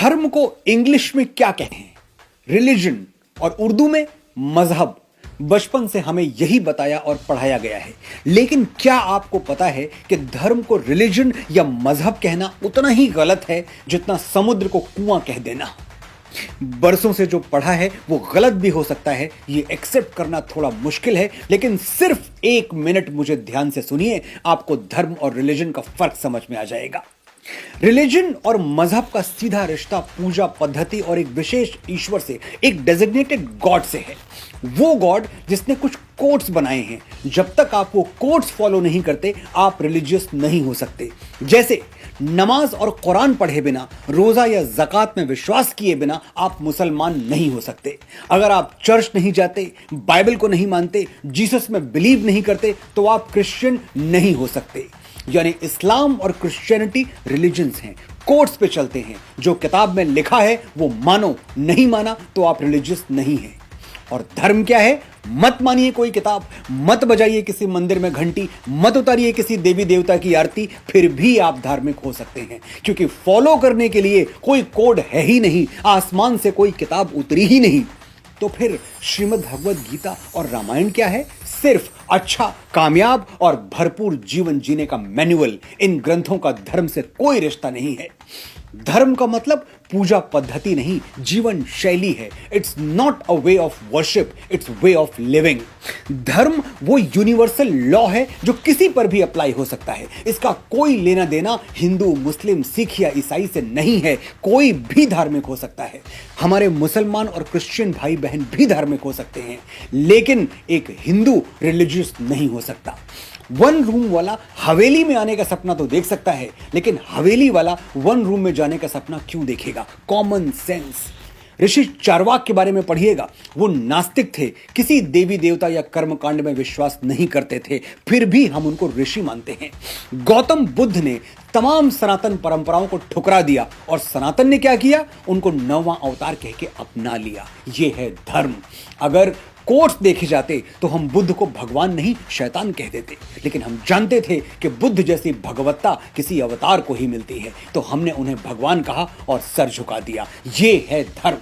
धर्म को इंग्लिश में क्या कहते हैं? रिलीजन, और उर्दू में मजहब। बचपन से हमें यही बताया और पढ़ाया गया है, लेकिन क्या आपको पता है कि धर्म को रिलीजन या मजहब कहना उतना ही गलत है जितना समुद्र को कुआं कह देना? बरसों से जो पढ़ा है वो गलत भी हो सकता है, ये एक्सेप्ट करना थोड़ा मुश्किल है, लेकिन सिर्फ 1 मिनट मुझे ध्यान से सुनिए, आपको धर्म और रिलीजन का फर्क समझ में आ जाएगा। रिलीजन और मजहब का सीधा रिश्ता पूजा पद्धति और एक विशेष ईश्वर से, एक डेजिग्नेटेड गॉड से है। वो गॉड जिसने कुछ कोड्स बनाए हैं। जब तक आप वो कोड्स फॉलो नहीं करते, आप रिलीजियस नहीं हो सकते। जैसे नमाज और कुरान पढ़े बिना, रोजा या ज़कात में विश्वास किए बिना आप मुसलमान नहीं हो सकते। अगर आप चर्च नहीं जाते, बाइबल को नहीं मानते, जीसस में बिलीव नहीं करते, तो आप क्रिश्चियन नहीं हो सकते। यानी इस्लाम और क्रिश्चियनिटी रिलीजन्स हैं, कोड्स पे चलते हैं। जो किताब में लिखा है वो मानो, नहीं माना तो आप रिलीजियस नहीं हैं। और धर्म क्या है? मत मानिए कोई किताब, मत बजाइए किसी मंदिर में घंटी, मत उतारिए किसी देवी देवता की आरती, फिर भी आप धार्मिक हो सकते हैं, क्योंकि फॉलो करने के लिए कोई कोड है ही नहीं, आसमान से कोई किताब उतरी ही नहीं। तो फिर श्रीमद् भगवद गीता और रामायण क्या है? सिर्फ अच्छा, कामयाब और भरपूर जीवन जीने का मैनुअल। इन ग्रंथों का धर्म से कोई रिश्ता नहीं है। धर्म का मतलब पूजा पद्धति नहीं, जीवन शैली है। It's not a way of worship, it's way of living. धर्म वो यूनिवर्सल लॉ है जो किसी पर भी अप्लाई हो सकता है। इसका कोई लेना देना हिंदू, मुस्लिम, सिख या ईसाई से नहीं है। कोई भी धार्मिक हो सकता है। हमारे मुसलमान और क्रिश्चियन भाई बहन भी धार्मिक हो सकते हैं, लेकिन एक हिंदू रिलीजियस नहीं हो सकता। 1 रूम वाला हवेली में आने का सपना तो देख सकता है, लेकिन हवेली वाला 1 रूम में जाने का सपना क्यों देखेगा? Common sense. ऋषि चारवाक के बारे में पढ़िएगा। वो नास्तिक थे, किसी देवी देवता या कर्मकांड में विश्वास नहीं करते थे, फिर भी हम उनको ऋषि मानते हैं। गौतम बुद्ध ने तमाम सनातन परंपराओं को ठुकरा दिया, और सनातन ने क्या किया? उनको 9वां अवतार कह के अपना लिया। ये है धर्म। अगर कोट्स देखे जाते तो हम बुद्ध को भगवान नहीं, शैतान कह देते, लेकिन हम जानते थे कि बुद्ध जैसी भगवत्ता किसी अवतार को ही मिलती है, तो हमने उन्हें भगवान कहा और सर झुका दिया। ये है धर्म।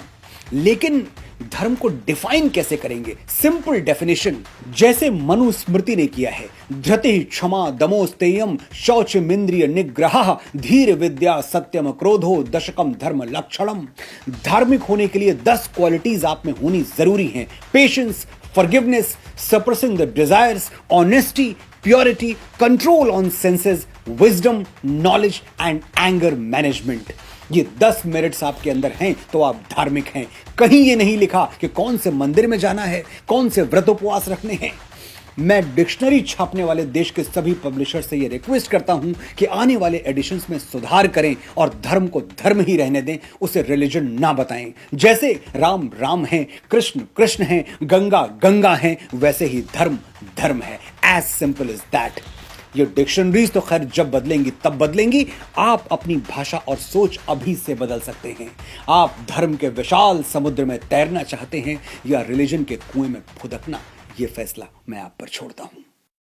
लेकिन धर्म को डिफाइन कैसे करेंगे? सिंपल डेफिनेशन, जैसे मनुस्मृति ने किया है। धृति, क्षमा, दमोस्तेयम, शौचमिंद्रिय निग्रह, धीर विद्या, सत्यम, क्रोधो, दशकम धर्म लक्षणम। धार्मिक होने के लिए 10 क्वालिटीज आप में होनी जरूरी हैं। Patience, forgiveness, suppressing the desires, honesty, purity, control on senses, wisdom, knowledge and anger management. ये 10 मेरिट्स आपके अंदर हैं तो आप धार्मिक हैं। कहीं ये नहीं लिखा कि कौन से मंदिर में जाना है, कौन से व्रत उपवास रखने हैं। मैं डिक्शनरी छापने वाले देश के सभी पब्लिशर से ये रिक्वेस्ट करता हूं कि आने वाले एडिशंस में सुधार करें और धर्म को धर्म ही रहने दें, उसे रिलीजन ना बताएं। जैसे राम राम है, कृष्ण कृष्ण है, गंगा गंगा है, वैसे ही धर्म धर्म है। As simple as that. ये डिक्शनरीज तो खैर जब बदलेंगी तब बदलेंगी। आप अपनी भाषा और सोच अभी से बदल सकते हैं। आप धर्म के विशाल समुद्र में तैरना चाहते हैं या रिलीजन के कुएं में फुदकना, ये फैसला मैं आप पर छोड़ता हूं।